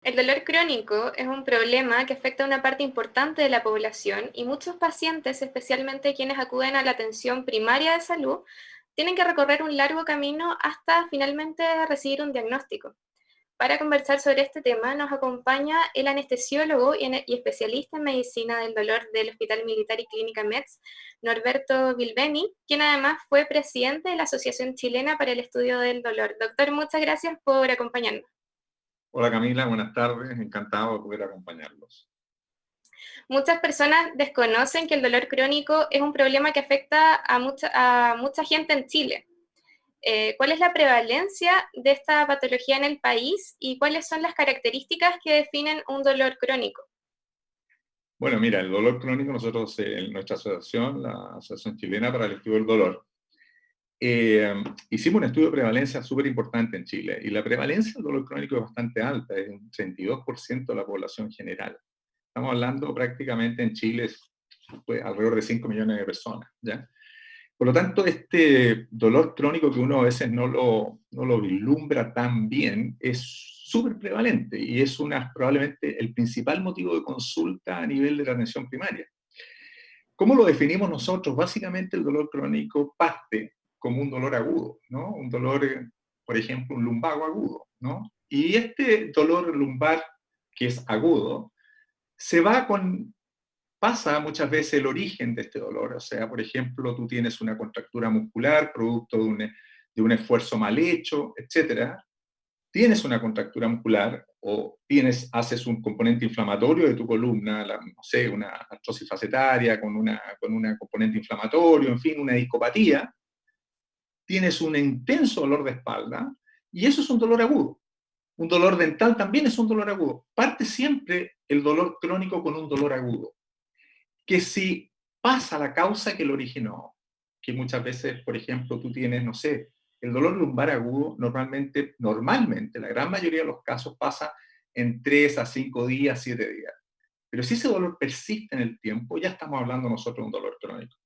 El dolor crónico es un problema que afecta a una parte importante de la población y muchos pacientes, especialmente quienes acuden a la atención primaria de salud, tienen que recorrer un largo camino hasta finalmente recibir un diagnóstico. Para conversar sobre este tema nos acompaña el anestesiólogo y especialista en medicina del dolor del Hospital Militar y Clínica MEDS, Norberto Bilbeni, quien además fue presidente de la Asociación Chilena para el Estudio del Dolor. Doctor, muchas gracias por acompañarnos. Hola Camila, buenas tardes, encantado de poder acompañarlos. Muchas personas desconocen que el dolor crónico es un problema que afecta a mucha gente en Chile. ¿Cuál es la prevalencia de esta patología en el país y cuáles son las características que definen un dolor crónico? Bueno, mira, el dolor crónico, nosotros en nuestra asociación, la Asociación Chilena para el Estudio del Dolor, hicimos un estudio de prevalencia súper importante en Chile, y la prevalencia del dolor crónico es bastante alta, es un 32% de la población general. Estamos hablando prácticamente en Chile, pues, alrededor de 5 millones de personas, ¿ya? Por lo tanto, este dolor crónico que uno a veces no lo vislumbra tan bien es súper prevalente y es probablemente el principal motivo de consulta a nivel de la atención primaria. ¿Cómo lo definimos nosotros? Básicamente el dolor crónico parte como un dolor agudo, ¿no? Un dolor, por ejemplo, un lumbago agudo, ¿no? Y este dolor lumbar que es agudo se va con pasa muchas veces el origen de este dolor. O sea, por ejemplo, tú tienes una contractura muscular producto de un esfuerzo mal hecho, etcétera. Tienes una contractura muscular o haces un componente inflamatorio de tu columna, no sé, una artrosis facetaria con una componente inflamatorio, en fin, una discopatía. Tienes un intenso dolor de espalda y eso es un dolor agudo. Un dolor dental también es un dolor agudo. Parte siempre el dolor crónico con un dolor agudo que si pasa la causa que lo originó, que muchas veces, por ejemplo, tú tienes, no sé, el dolor lumbar agudo, normalmente, la gran mayoría de los casos pasa en 3 a 5 días, 7 días. Pero si ese dolor persiste en el tiempo, ya estamos hablando nosotros de un dolor crónico.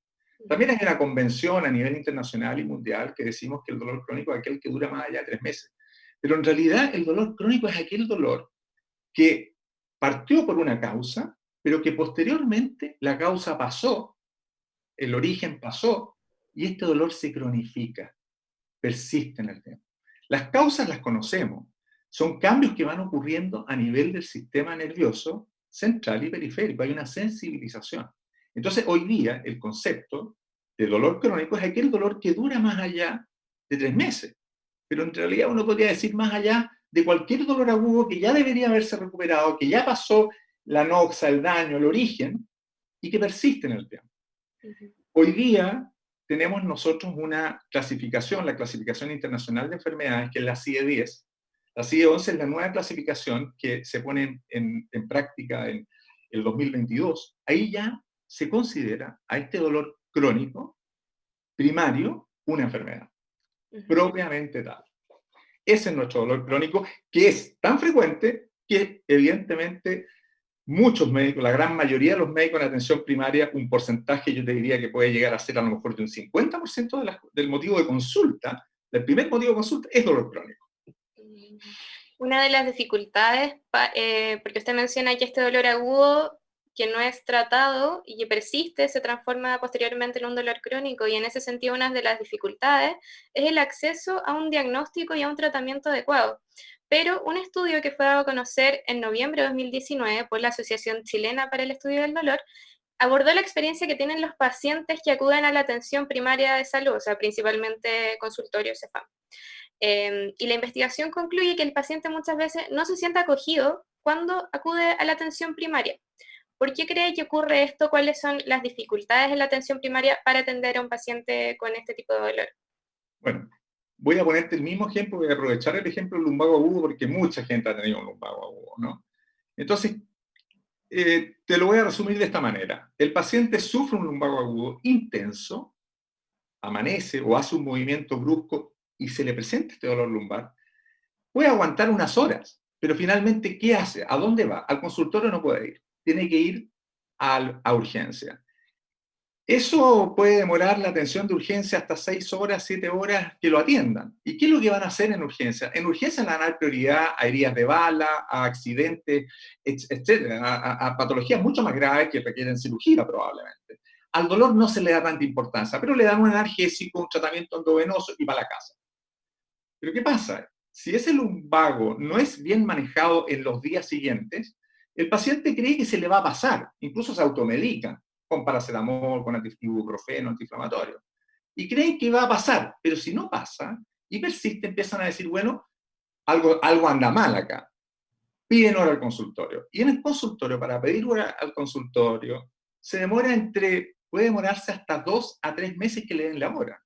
También hay una convención a nivel internacional y mundial que decimos que el dolor crónico es aquel que dura más allá de 3 meses. Pero en realidad el dolor crónico es aquel dolor que partió por una causa, pero que posteriormente la causa pasó, el origen pasó, y este dolor se cronifica, persiste en el tiempo. Las causas las conocemos, son cambios que van ocurriendo a nivel del sistema nervioso central y periférico, hay una sensibilización. Entonces, hoy día, el concepto de dolor crónico es aquel dolor que dura más allá de 3 meses, pero en realidad uno podría decir más allá de cualquier dolor agudo que ya debería haberse recuperado, que ya pasó la noxa, el daño, el origen, y que persiste en el tiempo. Ujú. Hoy día tenemos nosotros una clasificación, la Clasificación Internacional de Enfermedades, que es la CIE-10. La CIE-11 es la nueva clasificación que se pone en práctica en el 2022. Ahí ya se considera a este dolor crónico primario una enfermedad, Ujú. propiamente tal. Ese es nuestro dolor crónico, que es tan frecuente que evidentemente muchos médicos, la gran mayoría de los médicos en atención primaria, un porcentaje yo te diría que puede llegar a ser a lo mejor de un 50% del motivo de consulta, del primer motivo de consulta es dolor crónico. Una de las dificultades, porque usted menciona que este dolor agudo que no es tratado y que persiste, se transforma posteriormente en un dolor crónico y en ese sentido una de las dificultades es el acceso a un diagnóstico y a un tratamiento adecuado. Pero un estudio que fue dado a conocer en noviembre de 2019 por la Asociación Chilena para el Estudio del Dolor abordó la experiencia que tienen los pacientes que acuden a la atención primaria de salud, o sea, principalmente consultorios CEFAM. Y la investigación concluye que el paciente muchas veces no se siente acogido cuando acude a la atención primaria. ¿Por qué cree que ocurre esto? ¿Cuáles son las dificultades en la atención primaria para atender a un paciente con este tipo de dolor? Bueno, voy a ponerte el mismo ejemplo, voy a aprovechar el ejemplo del lumbago agudo porque mucha gente ha tenido un lumbago agudo, ¿no? Entonces, te lo voy a resumir de esta manera. El paciente sufre un lumbago agudo intenso, amanece o hace un movimiento brusco y se le presenta este dolor lumbar, puede aguantar unas horas, pero finalmente, ¿qué hace? ¿A dónde va? Al consultorio no puede ir, tiene que ir a urgencia. Eso puede demorar la atención de urgencia hasta 6 horas, 7 horas que lo atiendan. ¿Y qué es lo que van a hacer en urgencia? En urgencia le van a dar prioridad a heridas de bala, a accidentes, etcétera, a patologías mucho más graves que requieren cirugía probablemente. Al dolor no se le da tanta importancia, pero le dan un analgésico, un tratamiento endovenoso y para la casa. Pero ¿qué pasa? Si ese lumbago no es bien manejado en los días siguientes, el paciente cree que se le va a pasar, incluso se automedica con paracetamol, con ibuprofeno, antiinflamatorio, y creen que va a pasar, pero si no pasa y persiste, empiezan a decir, bueno, algo anda mal acá. Piden hora al consultorio. Y en el consultorio, para pedir hora al consultorio, puede demorarse hasta 2 a 3 meses que le den la hora.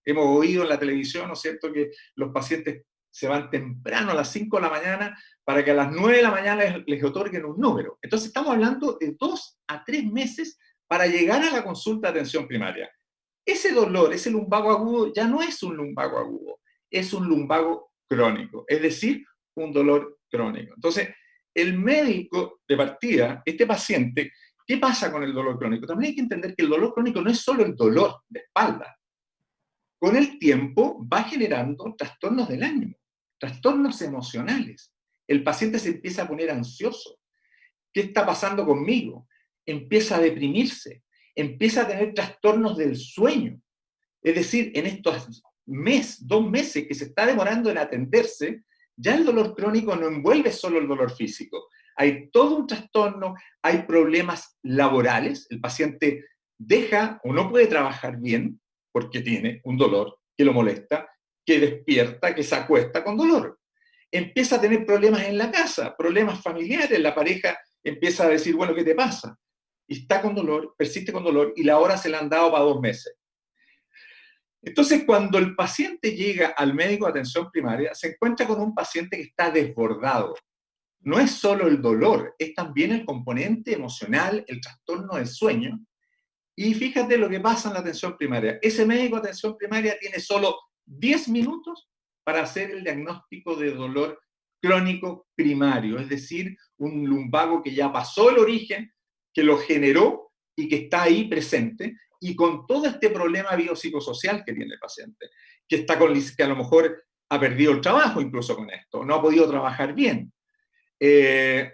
Hemos oído en la televisión, ¿no es cierto?, que los pacientes se van temprano a las 5 de la mañana para que a las 9 de la mañana les otorguen un número. Entonces estamos hablando de 2 a 3 meses para llegar a la consulta de atención primaria. Ese dolor, ese lumbago agudo, ya no es un lumbago agudo, es un lumbago crónico, es decir, un dolor crónico. Entonces, el médico de partida, este paciente, ¿qué pasa con el dolor crónico? También hay que entender que el dolor crónico no es solo el dolor de espalda. Con el tiempo va generando trastornos del ánimo, trastornos emocionales. El paciente se empieza a poner ansioso. ¿Qué está pasando conmigo? Empieza a deprimirse, empieza a tener trastornos del sueño. Es decir, en estos 2 meses que se está demorando en atenderse, ya el dolor crónico no envuelve solo el dolor físico. Hay todo un trastorno, hay problemas laborales, el paciente deja o no puede trabajar bien porque tiene un dolor que lo molesta, que despierta, que se acuesta con dolor. Empieza a tener problemas en la casa, problemas familiares, la pareja empieza a decir, bueno, ¿qué te pasa? Y está con dolor, persiste con dolor y la hora se la han dado para 2 meses. Entonces, cuando el paciente llega al médico de atención primaria, se encuentra con un paciente que está desbordado. No es solo el dolor, es también el componente emocional, el trastorno del sueño. Y fíjate lo que pasa en la atención primaria. Ese médico de atención primaria tiene solo 10 minutos para hacer el diagnóstico de dolor crónico primario, es decir, un lumbago que ya pasó el origen, que lo generó y que está ahí presente, y con todo este problema biopsicosocial que tiene el paciente, que a lo mejor ha perdido el trabajo incluso con esto, no ha podido trabajar bien. El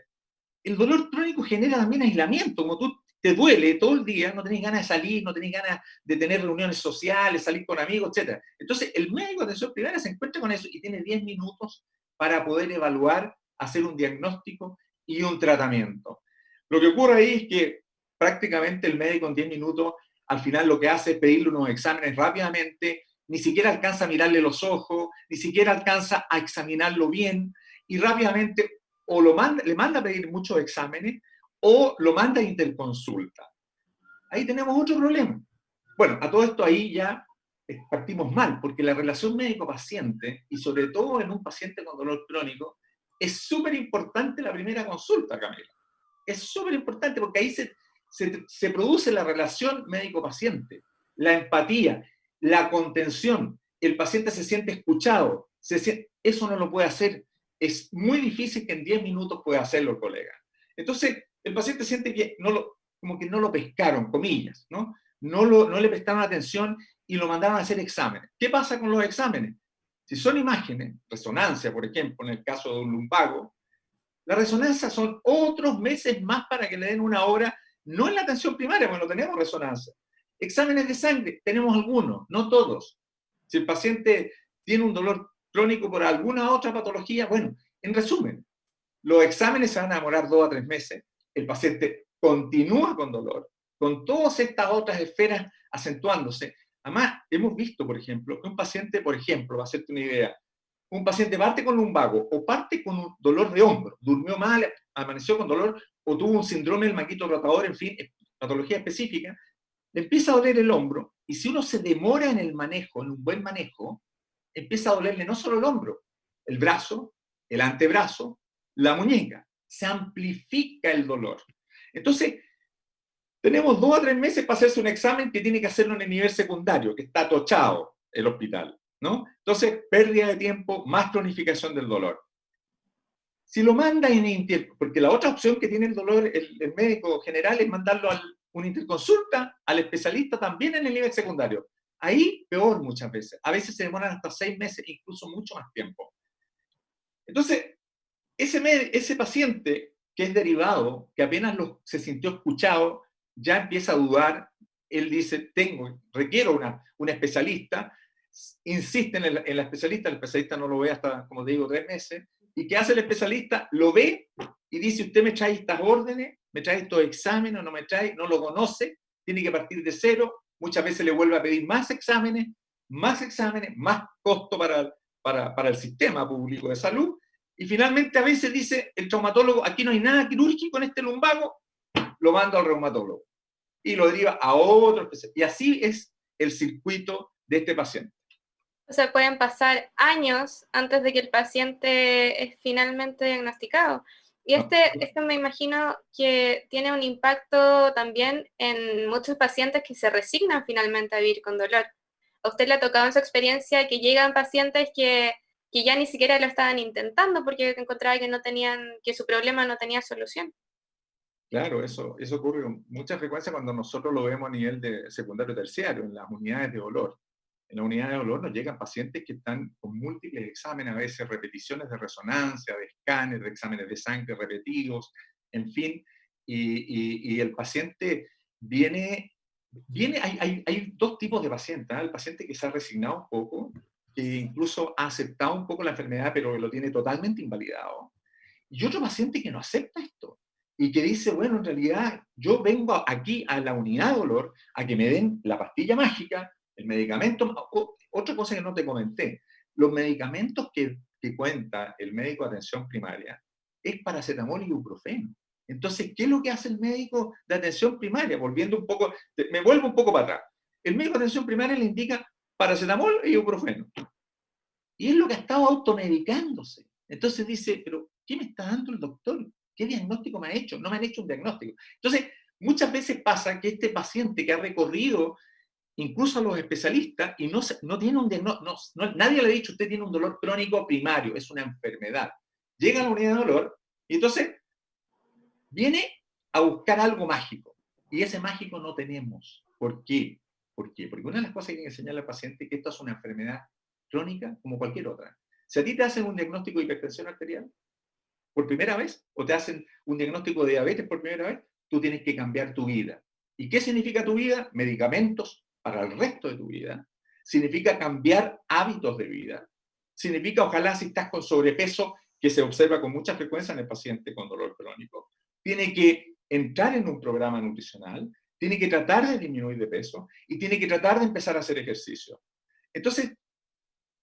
dolor crónico genera también aislamiento, como tú te duele todo el día, no tenés ganas de salir, no tenés ganas de tener reuniones sociales, salir con amigos, etc. Entonces, el médico de atención primaria se encuentra con eso y tiene 10 minutos para poder evaluar, hacer un diagnóstico y un tratamiento. Lo que ocurre ahí es que prácticamente el médico en 10 minutos, al final lo que hace es pedirle unos exámenes rápidamente, ni siquiera alcanza a mirarle los ojos, ni siquiera alcanza a examinarlo bien, y rápidamente o le manda a pedir muchos exámenes o lo manda a interconsulta. Ahí tenemos otro problema. Bueno, a todo esto ahí ya partimos mal, porque la relación médico-paciente, y sobre todo en un paciente con dolor crónico, es súper importante la primera consulta, Camila. Es súper importante porque ahí se produce la relación médico-paciente, la empatía, la contención, el paciente se siente escuchado, eso no lo puede hacer, es muy difícil que en 10 minutos pueda hacerlo el colega. Entonces, el paciente siente que como que no lo pescaron, comillas, ¿no? No le prestaron atención y lo mandaron a hacer exámenes. ¿Qué pasa con los exámenes? Si son imágenes, resonancia, por ejemplo, en el caso de un lumbago, la resonancia son otros meses más para que le den una hora, no en la atención primaria, porque no tenemos resonancia. Exámenes de sangre, tenemos algunos, no todos. Si el paciente tiene un dolor crónico por alguna otra patología, bueno, en resumen, los exámenes se van a demorar 2 a 3 meses, el paciente continúa con dolor, con todas estas otras esferas acentuándose. Además, hemos visto, por ejemplo, que un paciente, por ejemplo, va a hacerte una idea, un paciente parte con lumbago o parte con un dolor de hombro, durmió mal, amaneció con dolor o tuvo un síndrome del manguito rotador, en fin, patología específica, le empieza a doler el hombro y si uno se demora en el manejo, en un buen manejo, empieza a dolerle no solo el hombro, el brazo, el antebrazo, la muñeca, se amplifica el dolor. Entonces, tenemos 2 a 3 meses para hacerse un examen que tiene que hacerlo en el nivel secundario, que está tochado el hospital, ¿no? Entonces, pérdida de tiempo, más cronificación del dolor. Si lo manda en tiempo, porque la otra opción que tiene el dolor, el médico general, es mandarlo a una interconsulta al especialista también en el nivel secundario. Ahí peor muchas veces. A veces se demoran hasta 6 meses, incluso mucho más tiempo. Entonces, ese paciente que es derivado, que apenas se sintió escuchado, ya empieza a dudar, él dice, requiero una especialista, insiste en la especialista, el especialista no lo ve hasta, como te digo, 3 meses, y ¿qué hace el especialista? Lo ve y dice, usted me trae estas órdenes, me trae estos exámenes, no me trae, no lo conoce, tiene que partir de cero, muchas veces le vuelve a pedir más exámenes, más costo para el sistema público de salud, y finalmente a veces dice el traumatólogo, aquí no hay nada quirúrgico en este lumbago, lo mando al reumatólogo y lo deriva a otro especialista. Y así es el circuito de este paciente. O sea, pueden pasar años antes de que el paciente es finalmente diagnosticado. Y esto me imagino que tiene un impacto también en muchos pacientes que se resignan finalmente a vivir con dolor. ¿A usted le ha tocado en su experiencia que llegan pacientes que ya ni siquiera lo estaban intentando porque encontraba que su problema no tenía solución? Claro, eso ocurre con mucha frecuencia cuando nosotros lo vemos a nivel de secundario terciario, en las unidades de dolor. En la unidad de dolor nos llegan pacientes que están con múltiples exámenes, a veces repeticiones de resonancia, de escáneres, de exámenes de sangre repetidos, en fin, y el paciente hay dos tipos de pacientes, ¿eh? El paciente que se ha resignado un poco, que incluso ha aceptado un poco la enfermedad, pero que lo tiene totalmente invalidado, y otro paciente que no acepta esto y que dice, bueno, en realidad yo vengo aquí a la unidad de dolor a que me den la pastilla mágica, el medicamento. Otra cosa que no te comenté, los medicamentos que cuenta el médico de atención primaria es paracetamol y ibuprofeno. Entonces, ¿qué es lo que hace el médico de atención primaria? Me vuelvo un poco para atrás. El médico de atención primaria le indica paracetamol e ibuprofeno. Y es lo que ha estado automedicándose. Entonces dice, pero ¿qué me está dando el doctor? ¿Qué diagnóstico me ha hecho? No me han hecho un diagnóstico. Entonces, muchas veces pasa que este paciente que ha recorrido incluso a los especialistas y no tiene un diagnóstico, nadie le ha dicho, usted tiene un dolor crónico primario, es una enfermedad. Llega a la unidad de dolor y entonces viene a buscar algo mágico. Y ese mágico no tenemos. ¿Por qué? Porque una de las cosas que hay que enseñarle al paciente es que esto es una enfermedad crónica como cualquier otra. Si a ti te hacen un diagnóstico de hipertensión arterial por primera vez, o te hacen un diagnóstico de diabetes por primera vez, tú tienes que cambiar tu vida. ¿Y qué significa tu vida? Medicamentos para el resto de tu vida. Significa cambiar hábitos de vida. Significa, ojalá, si estás con sobrepeso, que se observa con mucha frecuencia en el paciente con dolor crónico, tiene que entrar en un programa nutricional, tiene que tratar de disminuir de peso y tiene que tratar de empezar a hacer ejercicio. Entonces,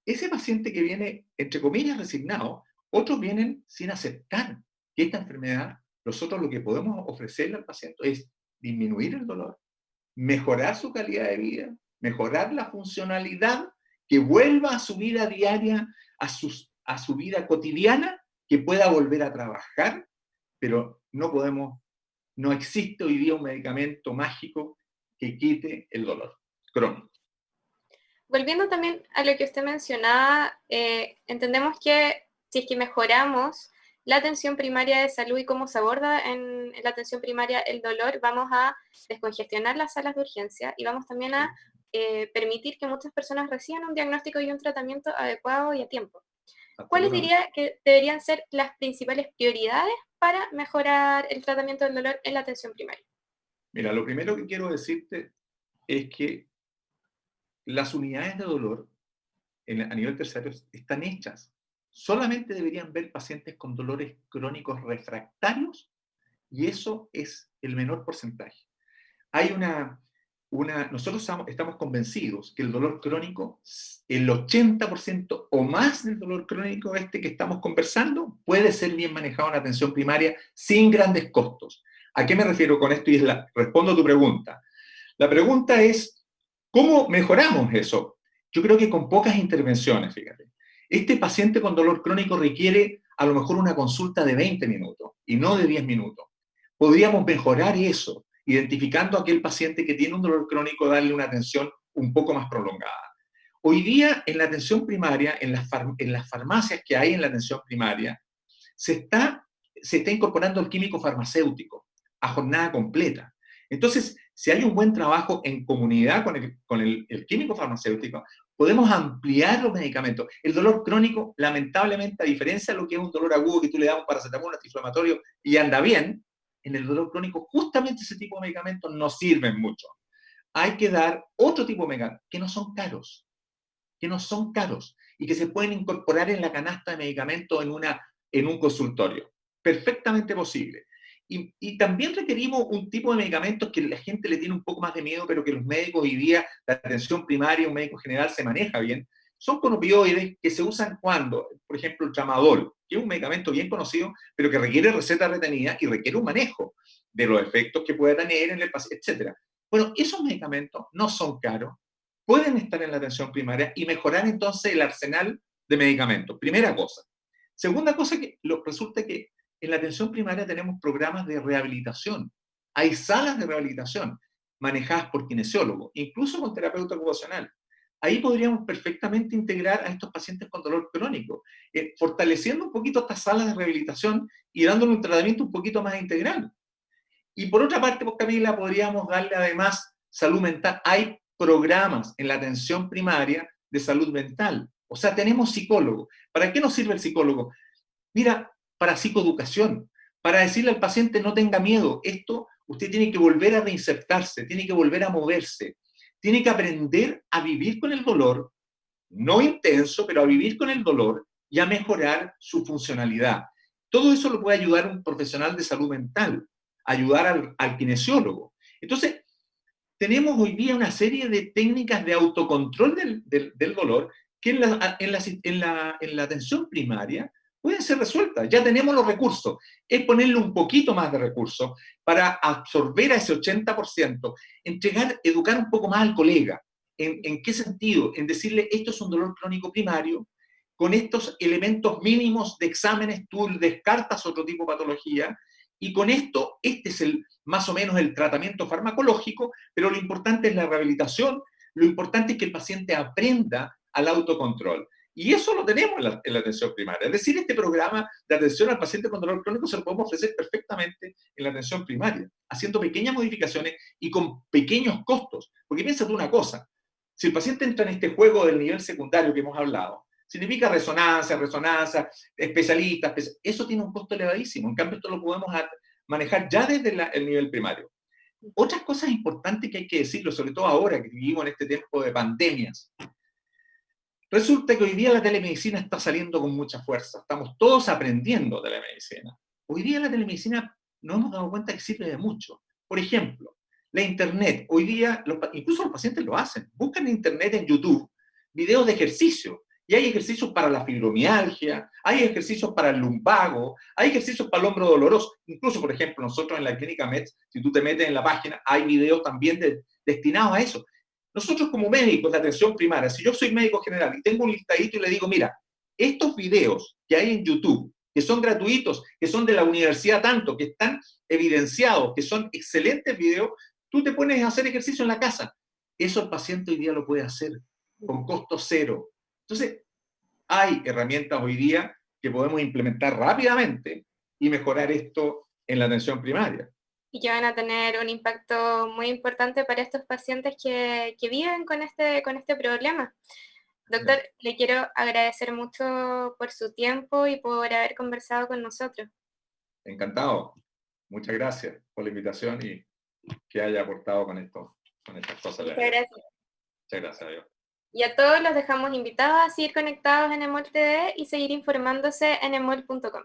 ese paciente que viene, entre comillas, resignado, otros vienen sin aceptar que esta enfermedad, nosotros lo que podemos ofrecerle al paciente es disminuir el dolor, mejorar su calidad de vida, mejorar la funcionalidad, que vuelva a su vida diaria, a su vida cotidiana, que pueda volver a trabajar, pero no existe hoy día un medicamento mágico que quite el dolor crónico. Volviendo también a lo que usted mencionaba, entendemos que si es que mejoramos la atención primaria de salud y cómo se aborda en la atención primaria el dolor, vamos a descongestionar las salas de urgencia y vamos también a permitir que muchas personas reciban un diagnóstico y un tratamiento adecuado y a tiempo. ¿Cuáles diría que deberían ser las principales prioridades para mejorar el tratamiento del dolor en la atención primaria? Mira, lo primero que quiero decirte es que las unidades de dolor a nivel terciario están hechas. Solamente deberían ver pacientes con dolores crónicos refractarios y eso es el menor porcentaje. Hay nosotros estamos convencidos que el dolor crónico, el 80% o más del dolor crónico que estamos conversando, puede ser bien manejado en atención primaria sin grandes costos. ¿A qué me refiero con esto? Y respondo a tu pregunta. La pregunta es, ¿cómo mejoramos eso? Yo creo que con pocas intervenciones, fíjate. Este paciente con dolor crónico requiere a lo mejor una consulta de 20 minutos y no de 10 minutos. Podríamos mejorar eso, identificando a aquel paciente que tiene un dolor crónico, darle una atención un poco más prolongada. Hoy día, en la atención primaria, en las farmacias que hay en la atención primaria, se está incorporando el químico farmacéutico a jornada completa. Entonces, Si hay un buen trabajo en comunidad con el químico farmacéutico, podemos ampliar los medicamentos. El dolor crónico, lamentablemente, a diferencia de lo que es un dolor agudo que tú le das un paracetamol, un antiinflamatorio y anda bien, en el dolor crónico justamente ese tipo de medicamentos no sirven mucho. Hay que dar otro tipo de medicamentos que no son caros, y que se pueden incorporar en la canasta de medicamentos en un consultorio. Perfectamente posible. Y también requerimos un tipo de medicamentos que la gente le tiene un poco más de miedo, pero que los médicos hoy día, la atención primaria, un médico general se maneja bien. Son con opioides que se usan cuando, por ejemplo, el tramadol, que es un medicamento bien conocido, pero que requiere receta retenida y requiere un manejo de los efectos que puede tener en el paciente, etc. Bueno, esos medicamentos no son caros, pueden estar en la atención primaria y mejorar entonces el arsenal de medicamentos. Primera cosa. Segunda cosa, que resulta que en la atención primaria tenemos programas de rehabilitación. Hay salas de rehabilitación manejadas por kinesiólogos, incluso con terapeuta ocupacional. Ahí podríamos perfectamente integrar a estos pacientes con dolor crónico, fortaleciendo un poquito estas salas de rehabilitación y dándole un tratamiento un poquito más integral. Y por otra parte, pues, Camila, podríamos darle además salud mental. Hay programas en la atención primaria de salud mental. O sea, tenemos psicólogos. ¿Para qué nos sirve el psicólogo? Mira, para psicoeducación, para decirle al paciente no tenga miedo. Esto usted tiene que volver a reinsertarse, tiene que volver a moverse, tiene que aprender a vivir con el dolor, no intenso, pero a vivir con el dolor y a mejorar su funcionalidad. Todo eso lo puede ayudar un profesional de salud mental, ayudar al kinesiólogo. Entonces, tenemos hoy día una serie de técnicas de autocontrol del dolor que en la atención primaria pueden ser resueltas. Ya tenemos los recursos. Es ponerle un poquito más de recursos para absorber a ese 80%, educar un poco más al colega. ¿En qué sentido? En decirle, esto es un dolor crónico primario, con estos elementos mínimos de exámenes tú descartas otro tipo de patología, y con esto, este es más o menos el tratamiento farmacológico, pero lo importante es la rehabilitación, lo importante es que el paciente aprenda al autocontrol. Y eso lo tenemos en la atención primaria. Es decir, este programa de atención al paciente con dolor crónico se lo podemos ofrecer perfectamente en la atención primaria, haciendo pequeñas modificaciones y con pequeños costos. Porque piensa tú una cosa, si el paciente entra en este juego del nivel secundario que hemos hablado, significa resonancia, especialistas, eso tiene un costo elevadísimo. En cambio, esto lo podemos manejar ya desde el nivel primario. Otras cosas importantes que hay que decirlo, sobre todo ahora que vivimos en este tiempo de pandemias. Resulta que hoy día la telemedicina está saliendo con mucha fuerza. Estamos todos aprendiendo telemedicina. Hoy día la telemedicina nos hemos dado cuenta que sirve de mucho. Por ejemplo, la internet. Hoy día, incluso los pacientes lo hacen. Buscan en internet, en YouTube, videos de ejercicio. Y hay ejercicios para la fibromialgia, hay ejercicios para el lumbago, hay ejercicios para el hombro doloroso. Incluso, por ejemplo, nosotros en la clínica MEDS, si tú te metes en la página, hay videos también destinados a eso. Nosotros como médicos de atención primaria, si yo soy médico general y tengo un listadito y le digo, mira, estos videos que hay en YouTube, que son gratuitos, que son de la universidad tanto, que están evidenciados, que son excelentes videos, tú te pones a hacer ejercicio en la casa. Eso el paciente hoy día lo puede hacer con costo cero. Entonces, hay herramientas hoy día que podemos implementar rápidamente y mejorar esto en la atención primaria. Y que van a tener un impacto muy importante para estos pacientes que viven con este problema. Doctor, le quiero agradecer mucho por su tiempo y por haber conversado con nosotros. Encantado. Muchas gracias por la invitación y que haya aportado con estas cosas. Muchas gracias. Muchas gracias. Adiós. Y a todos los dejamos invitados a seguir conectados en EMOL TV y seguir informándose en emol.com.